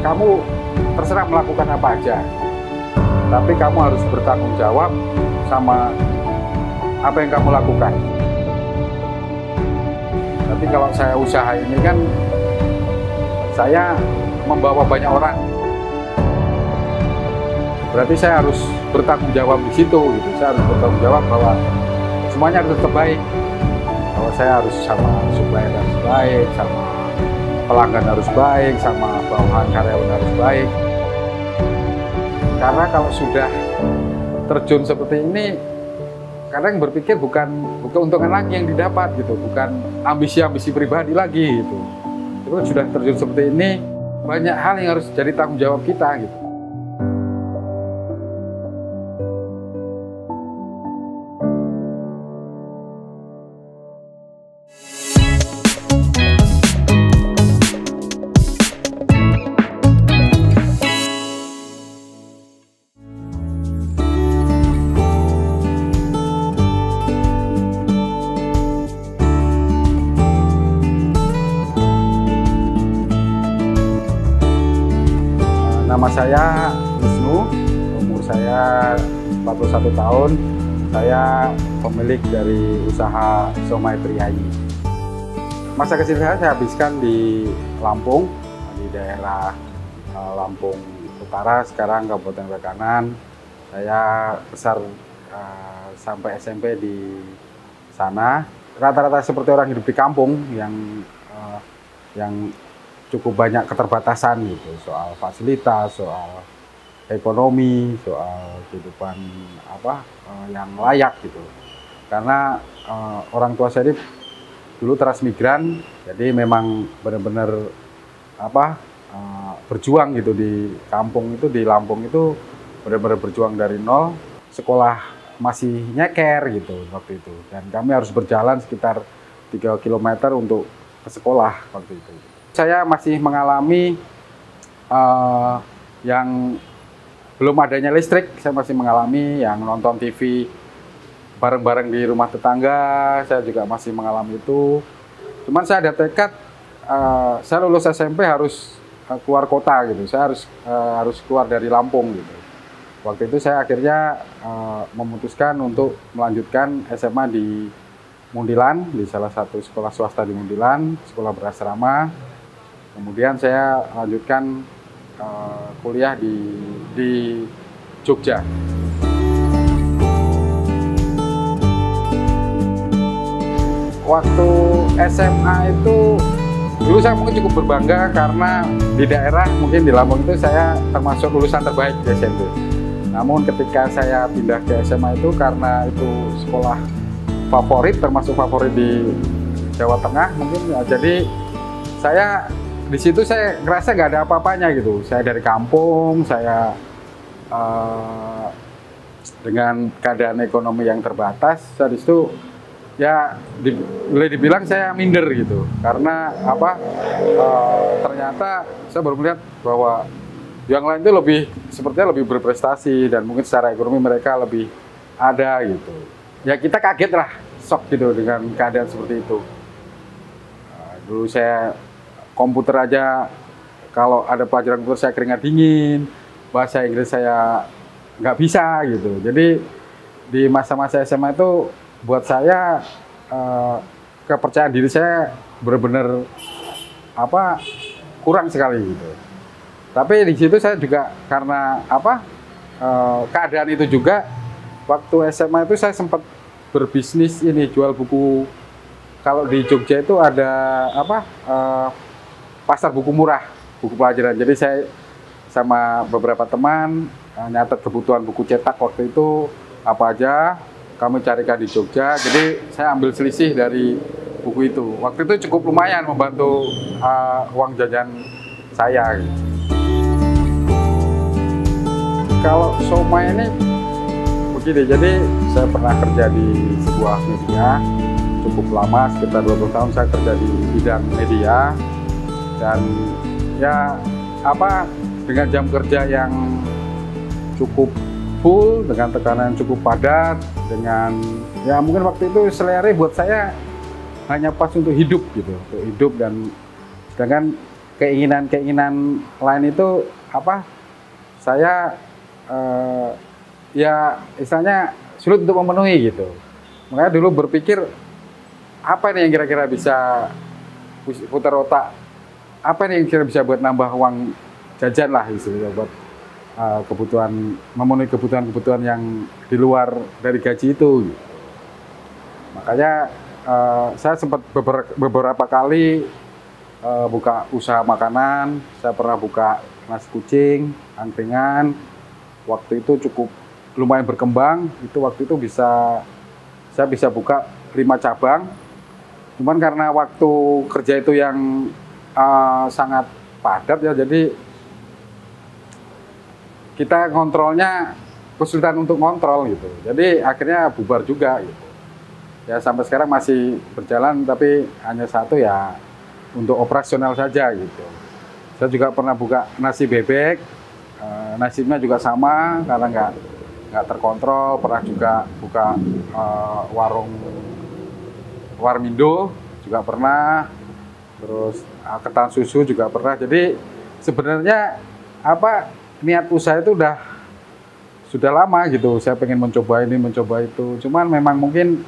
kamu terserah melakukan apa aja, tapi kamu harus bertanggung jawab sama apa yang kamu lakukan. Tapi kalau saya usaha ini kan, saya membawa banyak orang. Berarti saya harus bertanggung jawab di situ, gitu. Saya harus bertanggung jawab bahwa semuanya harus tetap baik. Bahwa saya harus sama supplier harus baik, sama pelanggan harus baik, sama bawahan karyawan harus baik. Karena kalau sudah terjun seperti ini, kadang berpikir bukan keuntungan lagi yang didapat gitu, bukan ambisi-ambisi pribadi lagi gitu. Terus sudah terjun seperti ini, banyak hal yang harus jadi tanggung jawab kita gitu. Nama saya Wisnu, umur saya 41 tahun. Saya pemilik dari usaha Somai Priayi. Masa kecil saya habiskan di Lampung, di daerah Lampung Utara, sekarang Kabupaten Rekanan. Saya besar sampai SMP di sana. Rata-rata seperti orang hidup di kampung yang cukup banyak keterbatasan gitu, soal fasilitas, soal ekonomi, soal kehidupan yang layak gitu. Karena orang tua saya dulu transmigran, jadi memang benar-benar berjuang gitu di kampung itu, di Lampung itu benar-benar berjuang dari nol. Sekolah masih nyeker gitu waktu itu, dan kami harus berjalan sekitar 3 km untuk ke sekolah waktu itu. Saya masih mengalami yang belum adanya listrik, saya masih mengalami yang nonton TV bareng-bareng di rumah tetangga, saya juga masih mengalami itu. Cuman saya ada tekad, saya lulus SMP harus keluar kota gitu, saya harus keluar dari Lampung gitu. Waktu itu saya akhirnya memutuskan untuk melanjutkan SMA di Mundilan, di salah satu sekolah swasta di Mundilan, sekolah berasrama. Kemudian saya lanjutkan kuliah di Jogja. Waktu SMA itu, dulu saya mungkin cukup berbangga karena di daerah, mungkin di Lampung itu saya termasuk lulusan terbaik di SMP. Namun ketika saya pindah ke SMA itu, karena itu sekolah favorit, termasuk favorit di Jawa Tengah mungkin, jadi saya di situ saya ngerasa nggak ada apa-apanya gitu. Saya dari kampung, saya dengan keadaan ekonomi yang terbatas, saya di situ ya boleh dibilang saya minder gitu. Karena ternyata saya baru melihat bahwa yang lain itu sepertinya lebih berprestasi, dan mungkin secara ekonomi mereka lebih ada gitu. Ya kita kaget lah, shock gitu dengan keadaan seperti itu. Dulu saya komputer aja, kalau ada pelajaran komputer saya keringat dingin, bahasa Inggris saya nggak bisa gitu. Jadi di masa-masa SMA itu buat saya kepercayaan diri saya benar-benar kurang sekali gitu. Tapi di situ saya juga karena keadaan itu juga, waktu SMA itu saya sempat berbisnis ini, jual buku. Kalau di Jogja itu ada pasar buku murah, buku pelajaran. Jadi saya sama beberapa teman nyatet kebutuhan buku cetak waktu itu apa aja, kami carikan di Jogja. Jadi saya ambil selisih dari buku itu. Waktu itu cukup lumayan membantu uang jajan saya. Kalau Somai ini begini, jadi saya pernah kerja di sebuah media cukup lama, sekitar 20 tahun saya kerja di bidang media. Dan ya dengan jam kerja yang cukup full, dengan tekanan yang cukup padat, dengan ya mungkin waktu itu selera buat saya hanya pas untuk hidup gitu, untuk hidup. Dan sedangkan keinginan-keinginan lain itu apa? Saya ya istilahnya sulit untuk memenuhi gitu. Makanya dulu berpikir apa nih yang kira-kira bisa putar otak, apa nih yang kira bisa buat nambah uang jajan lah istilahnya buat kebutuhan, memenuhi kebutuhan-kebutuhan yang di luar dari gaji itu. Gitu. Makanya saya sempat beberapa kali buka usaha makanan. Saya pernah buka nasi kucing, angkringan. Waktu itu cukup lumayan berkembang. Waktu itu saya bisa buka 5 cabang. Cuman karena waktu kerja itu yang sangat padat ya, jadi kita kontrolnya kesulitan untuk kontrol gitu. Jadi akhirnya bubar juga gitu. Ya sampai sekarang masih berjalan, tapi hanya satu ya untuk operasional saja gitu. Saya juga pernah buka nasi bebek, nasibnya juga sama karena nggak terkontrol. Pernah juga buka warung warmindo juga pernah, terus ketan susu juga pernah. Jadi sebenarnya niat usaha itu sudah lama gitu. Saya pengen mencoba ini, mencoba itu. Cuman memang mungkin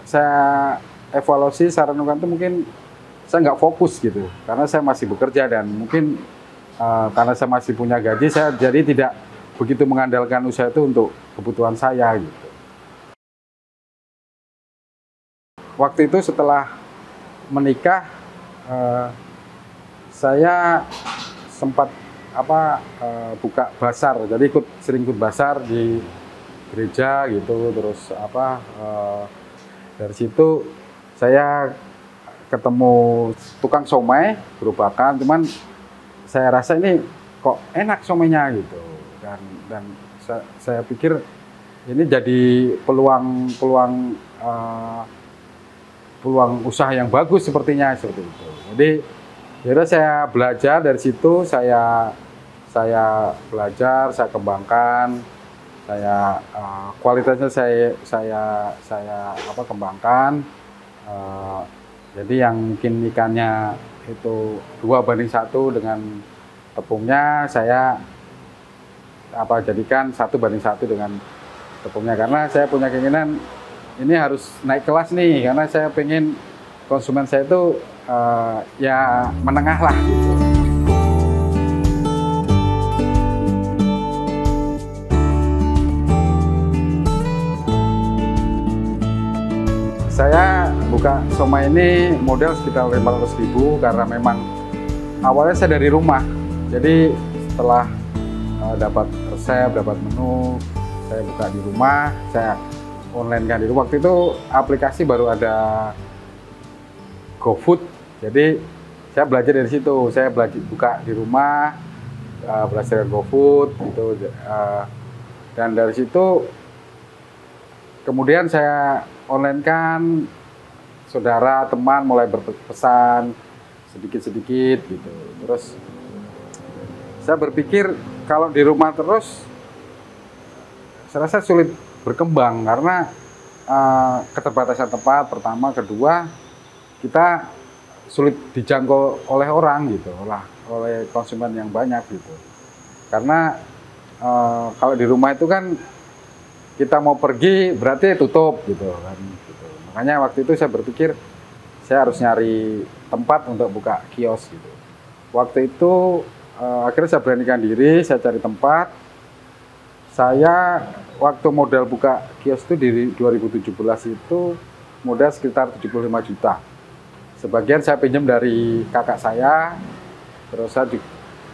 saya evaluasi secara itu mungkin saya nggak fokus gitu, karena saya masih bekerja dan mungkin karena saya masih punya gaji, saya jadi tidak begitu mengandalkan usaha itu untuk kebutuhan saya gitu. Waktu itu setelah menikah, saya sempat buka basar, jadi sering ikut basar di gereja gitu, terus dari situ saya ketemu tukang somai gerobakan, cuman saya rasa ini kok enak somainya gitu, dan saya pikir ini jadi peluang usaha yang bagus sepertinya seperti itu. Jadi saya belajar dari situ, saya belajar, saya kembangkan, kualitasnya saya kembangkan. Jadi yang mungkin ikannya itu 2:1 dengan tepungnya, saya jadikan 1:1 dengan tepungnya, karena saya punya keinginan ini harus naik kelas nih, karena saya pengen konsumen saya itu ya menengah lah gitu. Saya buka somai ini modal sekitar 500.000 karena memang awalnya saya dari rumah. Jadi setelah dapat resep, dapat menu, saya buka di rumah, saya online kan di rumah. Waktu itu aplikasi baru ada GoFood, jadi saya belajar dari situ. Saya buka di rumah, belajar GoFood gitu, dan dari situ kemudian saya online kan, saudara, teman mulai berpesan sedikit-sedikit gitu. Terus saya berpikir kalau di rumah terus, saya rasa sulit berkembang karena keterbatasan tempat pertama, kedua kita sulit dijangkau oleh orang gitu, oleh konsumen yang banyak gitu. Karena kalau di rumah itu kan kita mau pergi berarti tutup gitu kan. Gitu. Makanya waktu itu saya berpikir saya harus nyari tempat untuk buka kios gitu. Waktu itu akhirnya saya beranikan diri, saya cari tempat. Saya waktu modal buka kios itu di 2017 itu modal sekitar 75 juta. Sebagian saya pinjam dari kakak saya, terus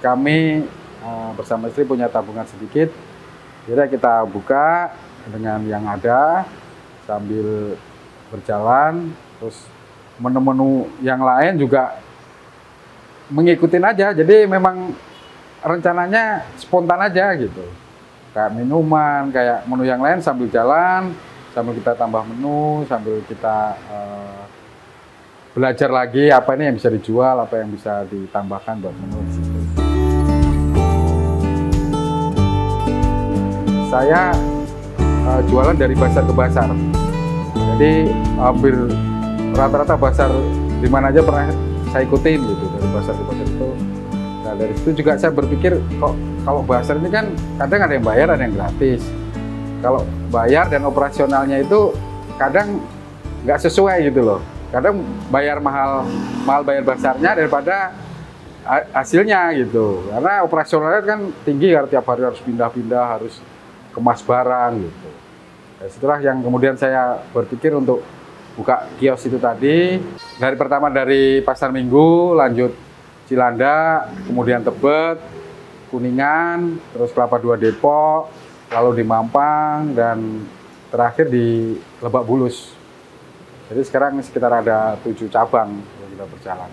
kami bersama istri punya tabungan sedikit. Jadi kita buka dengan yang ada sambil berjalan, terus menu-menu yang lain juga mengikutin aja. Jadi memang rencananya spontan aja gitu. Kayak minuman, kayak menu yang lain sambil jalan, sambil kita tambah menu, sambil kita belajar lagi apa ini yang bisa dijual, apa yang bisa ditambahkan buat menu di situ. Saya jualan dari pasar ke pasar. Jadi hampir rata-rata pasar di mana aja pernah saya ikutin gitu dari bazar ke bazar itu. Nah dari situ juga saya berpikir kok kalau bazar ini kan kadang ada yang bayar ada yang gratis. Kalau bayar dan operasionalnya itu kadang nggak sesuai gitu loh. Kadang bayar mahal bayar bazarnya daripada hasilnya gitu. Karena operasionalnya kan tinggi karena tiap hari harus pindah-pindah, harus kemas barang gitu. Nah, setelah yang kemudian saya berpikir untuk buka kios itu tadi. Dari pertama dari Pasar Minggu, lanjut Cilandak, kemudian Tebet, Kuningan, terus Kelapa II Depok, lalu di Mampang, dan terakhir di Lebak Bulus. Jadi sekarang sekitar ada 7 cabang yang kita berjalan.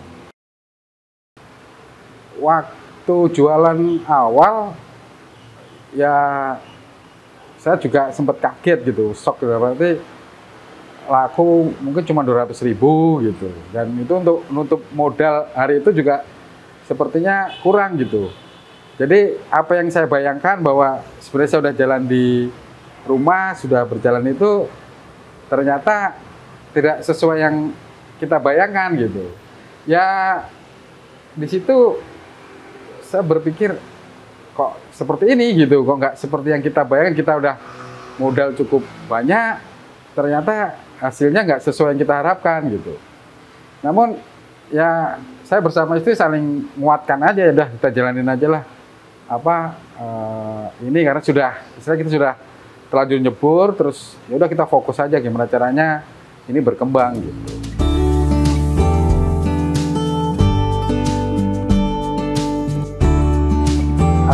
Waktu jualan awal, ya saya juga sempat kaget gitu, shock gitu, berarti laku mungkin cuma 200.000 gitu. Dan itu untuk menutup modal hari itu juga sepertinya kurang gitu. Jadi apa yang saya bayangkan bahwa sebenarnya saya sudah jalan di rumah, sudah berjalan itu ternyata tidak sesuai yang kita bayangkan gitu. Ya di situ saya berpikir kok seperti ini gitu, kok nggak seperti yang kita bayangkan. Kita udah modal cukup banyak, ternyata hasilnya nggak sesuai yang kita harapkan gitu. Namun ya saya bersama istri saling menguatkan aja, ya udah kita jalanin aja lah. Ini karena kita sudah terlanjur nyebur, terus ya udah kita fokus aja gimana caranya ini berkembang gitu.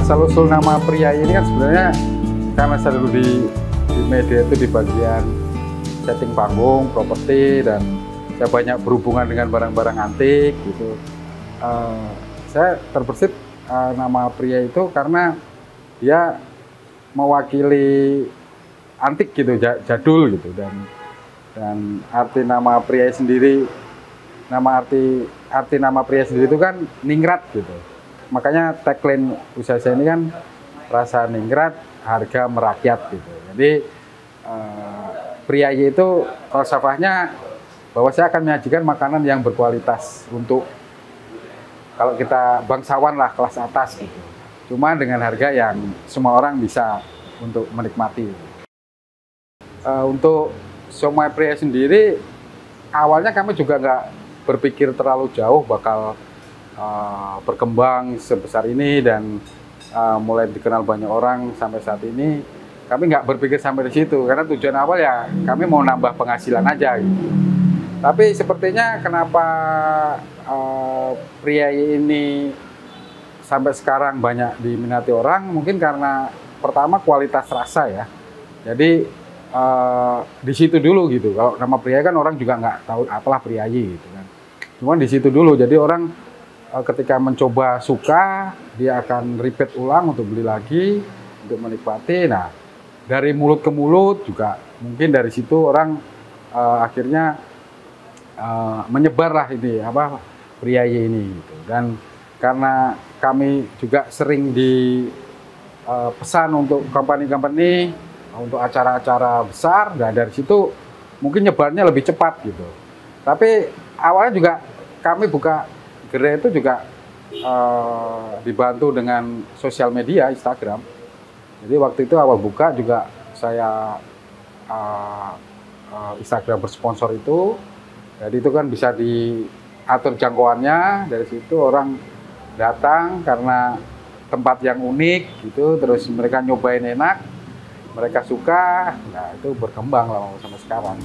Asal-usul nama Priayi ini kan sebenarnya karena saya dulu di media itu di bagian setting panggung, properti, dan saya banyak berhubungan dengan barang-barang antik gitu. Saya terbersih nama Priayi itu karena dia mewakili antik gitu, jadul gitu, dan arti nama Priayi sendiri, arti nama Priayi sendiri itu kan ningrat gitu. Makanya tagline usaha saya ini kan rasa ningrat, harga merakyat gitu. Jadi Priayi itu falsafahnya bahwa saya akan menyajikan makanan yang berkualitas untuk kalau kita bangsawan lah, kelas atas gitu. Cuma dengan harga yang semua orang bisa untuk menikmati. Untuk Siomay Priayi sendiri awalnya kami juga nggak berpikir terlalu jauh bakal berkembang sebesar ini dan mulai dikenal banyak orang sampai saat ini. Kami nggak berpikir sampai di situ karena tujuan awal ya kami mau nambah penghasilan aja gitu. Tapi sepertinya kenapa Priayi ini sampai sekarang banyak diminati orang, mungkin karena pertama kualitas rasa ya. Jadi di situ dulu gitu. Kalau nama Priayi kan orang juga nggak tahu apalah Priayi gitu kan. Cuman di situ dulu. Jadi orang ketika mencoba suka, dia akan repeat ulang untuk beli lagi, untuk menikmati. Nah, dari mulut ke mulut juga mungkin dari situ orang akhirnya menyebarlah ini Priayi ini gitu. Dan karena kami juga sering pesan untuk company-company, untuk acara-acara besar, dan dari situ mungkin nyebarnya lebih cepat gitu. Tapi awalnya juga kami buka gerai itu juga dibantu dengan sosial media, Instagram. Jadi waktu itu awal buka juga saya Instagram bersponsor itu. Jadi itu kan bisa diatur jangkauannya, dari situ orang datang karena tempat yang unik gitu, terus mereka nyobain enak, mereka suka, nah itu berkembang lama sampai sekarang.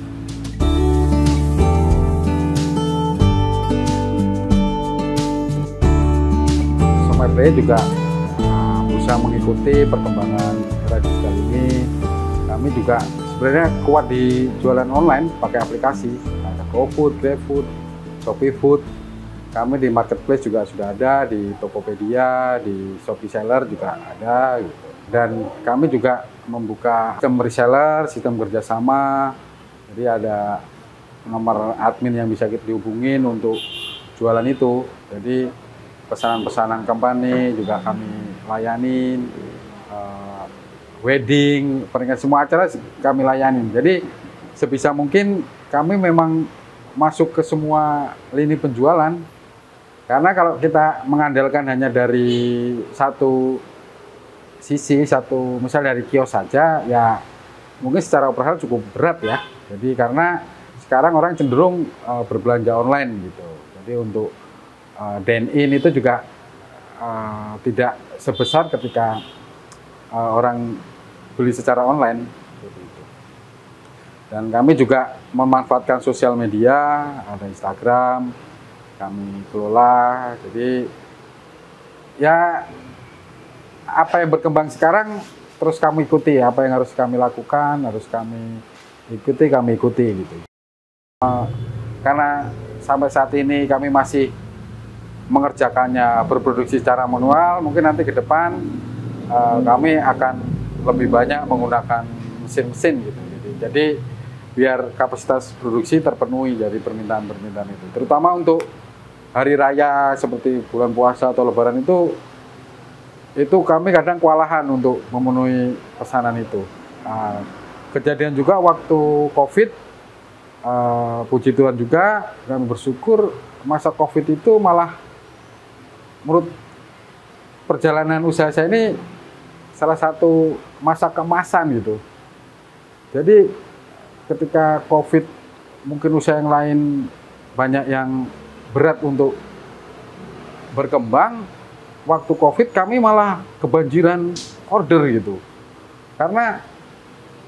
Siomay Priayi juga berusaha mengikuti perkembangan era digital ini. Kami juga sebenarnya kuat di jualan online pakai aplikasi, ada GoFood, GrabFood, ShopeeFood. Kami di marketplace juga sudah ada, di Tokopedia, di Shopee Seller juga ada gitu. Dan kami juga membuka sistem reseller, sistem kerjasama. Jadi ada nomor admin yang bisa kita dihubungin untuk jualan itu. Jadi pesanan-pesanan company juga kami layanin, wedding, pernikahan, semua acara kami layanin. Jadi sebisa mungkin kami memang masuk ke semua lini penjualan. Karena kalau kita mengandalkan hanya dari satu sisi, misal dari kios saja, ya mungkin secara operasional cukup berat ya. Jadi karena sekarang orang cenderung berbelanja online gitu. Jadi untuk dine-in itu juga tidak sebesar ketika orang beli secara online. Dan kami juga memanfaatkan sosial media, ada Instagram, kami kelola. Jadi ya apa yang berkembang sekarang terus kami ikuti, apa yang harus kami lakukan, harus kami ikuti gitu. Karena sampai saat ini kami masih mengerjakannya berproduksi secara manual, mungkin nanti ke depan kami akan lebih banyak menggunakan mesin-mesin gitu. Jadi biar kapasitas produksi terpenuhi dari permintaan-permintaan itu. Terutama untuk hari raya seperti bulan puasa atau lebaran itu kami kadang kewalahan untuk memenuhi pesanan itu. Kejadian juga waktu COVID, puji Tuhan juga, kami bersyukur masa COVID itu malah menurut perjalanan usaha saya ini salah satu masa keemasan gitu. Jadi ketika COVID mungkin usaha yang lain banyak yang berat untuk berkembang, waktu COVID kami malah kebanjiran order gitu. Karena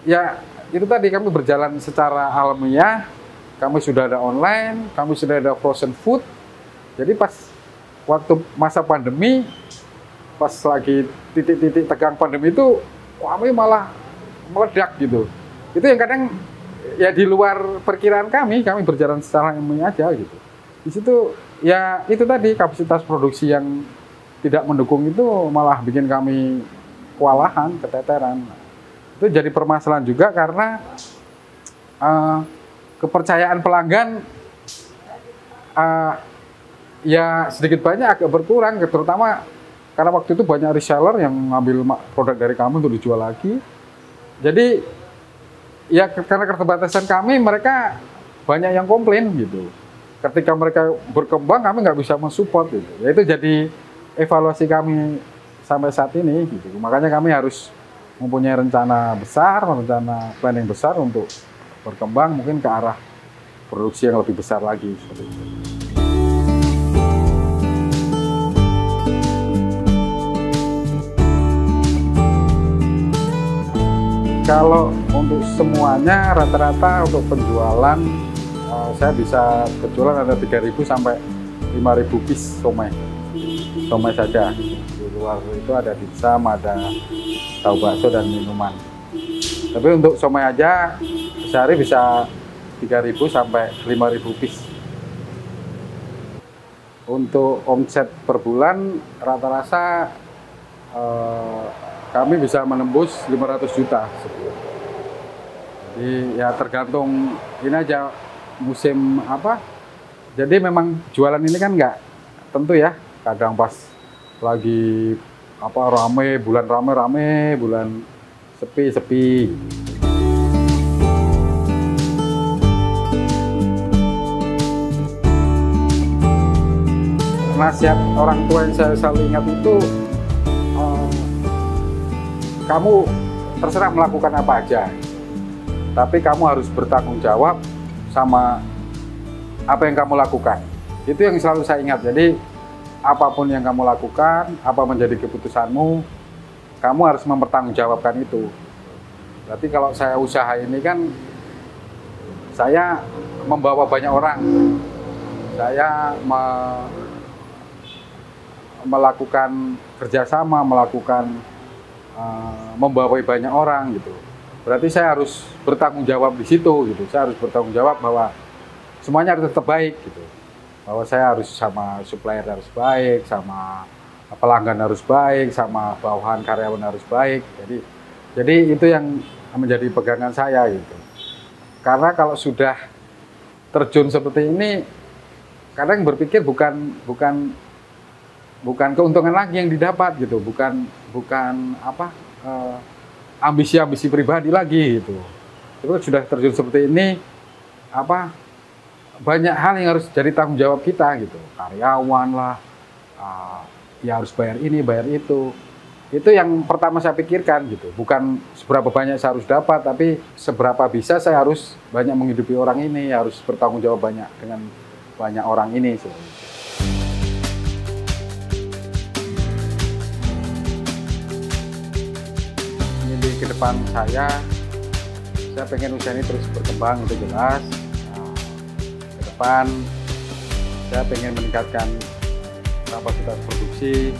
ya itu tadi kami berjalan secara alamiah, kami sudah ada online, kami sudah ada frozen food. Jadi pas waktu masa pandemi, pas lagi titik-titik tegang pandemi itu, kami malah meledak gitu. Itu yang kadang ya di luar perkiraan kami berjalan secara alamiah aja gitu. Di situ ya itu tadi kapasitas produksi yang tidak mendukung itu malah bikin kami kewalahan, keteteran. Itu jadi permasalahan juga karena kepercayaan pelanggan ya sedikit banyak agak berkurang, terutama karena waktu itu banyak reseller yang ngambil produk dari kami untuk dijual lagi. Jadi ya karena keterbatasan kami, mereka banyak yang komplain gitu. Ketika mereka berkembang, kami nggak bisa mensupport gitu. Ya itu jadi evaluasi kami sampai saat ini gitu. Makanya kami harus mempunyai rencana besar, rencana planning besar untuk berkembang mungkin ke arah produksi yang lebih besar lagi seperti itu. Kalau untuk semuanya rata-rata untuk penjualan saya bisa berjualan ada 3.000 sampai 5.000 piece somai saja. Di luar itu ada dimsum, ada tahu bakso dan minuman. Tapi untuk somai aja sehari bisa 3.000 sampai 5.000 piece. Untuk omset per bulan rata-rata kami bisa menembus 500 juta sebulan. Jadi ya tergantung ini aja musim apa. Jadi memang jualan ini kan nggak tentu ya. Kadang pas lagi apa rame, bulan rame, bulan sepi. Nasihat orang tua yang saya selalu ingat itu, kamu terserah melakukan apa aja, tapi kamu harus bertanggung jawab sama apa yang kamu lakukan. Itu yang selalu saya ingat. Jadi apapun yang kamu lakukan, apa menjadi keputusanmu, kamu harus mempertanggungjawabkan itu. Berarti kalau saya usaha ini kan, saya membawa banyak orang, saya melakukan kerjasama, membawa banyak orang gitu. Berarti saya harus bertanggung jawab di situ gitu. Saya harus bertanggung jawab bahwa semuanya harus tetap baik gitu. Bahwa saya harus sama supplier harus baik, sama pelanggan harus baik, sama bawahan karyawan harus baik. Jadi itu yang menjadi pegangan saya gitu. Karena kalau sudah terjun seperti ini, kadang berpikir bukan keuntungan lagi yang didapat gitu, bukan ambisi pribadi lagi gitu. Terus sudah terjun seperti ini, banyak hal yang harus jadi tanggung jawab kita gitu. Karyawan lah, ya harus bayar ini, bayar itu. Itu yang pertama saya pikirkan gitu. Bukan seberapa banyak saya harus dapat, tapi seberapa bisa saya harus banyak menghidupi orang ini, harus bertanggung jawab banyak dengan banyak orang ini. Ini di ke depan saya pengen usaha ini terus berkembang, itu jelas. Ke depan saya pengen meningkatkan kapasitas produksi.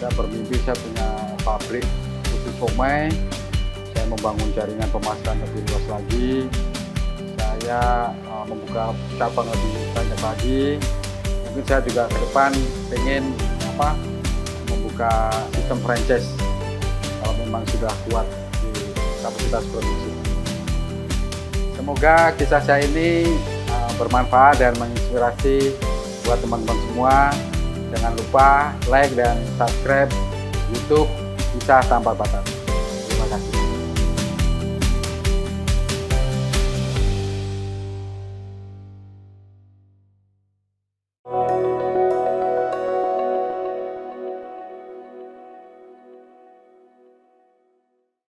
Saya bermimpi saya punya pabrik khusus somai. Saya membangun jaringan pemasaran lebih luas lagi. Saya membuka cabang lebih banyak lagi. Mungkin saya juga ke depan pengen membuka sistem franchise kalau memang sudah kuat di kapasitas produksi. Semoga kisah saya ini bermanfaat dan menginspirasi buat teman-teman semua. Jangan lupa like dan subscribe YouTube Kisah Tanpa Batas. Terima kasih.